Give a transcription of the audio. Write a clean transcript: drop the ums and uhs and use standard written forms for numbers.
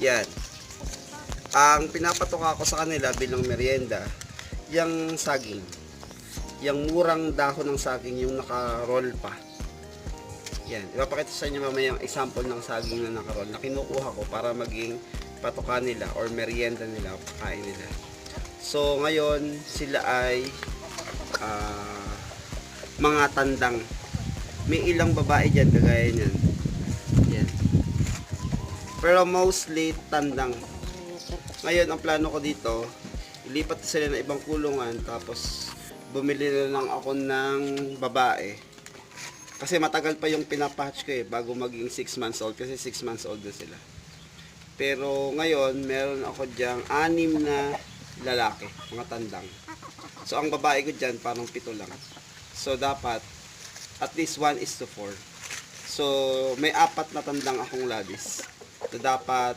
Yan. Ang pinapatoka ko sa kanila bilang merienda, yung saging. Yung murang dahon ng saging, yung naka-roll pa. Yan. Ipapakita sa inyo mamaya yung example ng saging na naka-roll na kinukuha ko para maging patoka nila or merienda nila o pakain nila. So, ngayon, sila ay mga tandang. May ilang babae dyan, kagaya nyan. Yan. Pero mostly tandang. Ngayon, ang plano ko dito, ilipat sila ng ibang kulungan, tapos bumili na lang ako ng babae. Kasi matagal pa yung pinapatch ko bago maging 6 months old, kasi 6 months old na sila. Pero ngayon, meron ako dyang 6 na lalaki, mga tandang. So, ang babae ko dyan, parang 7 lang. So, dapat, at least 1:4. So, may 4 na tandang akong labis. So, dapat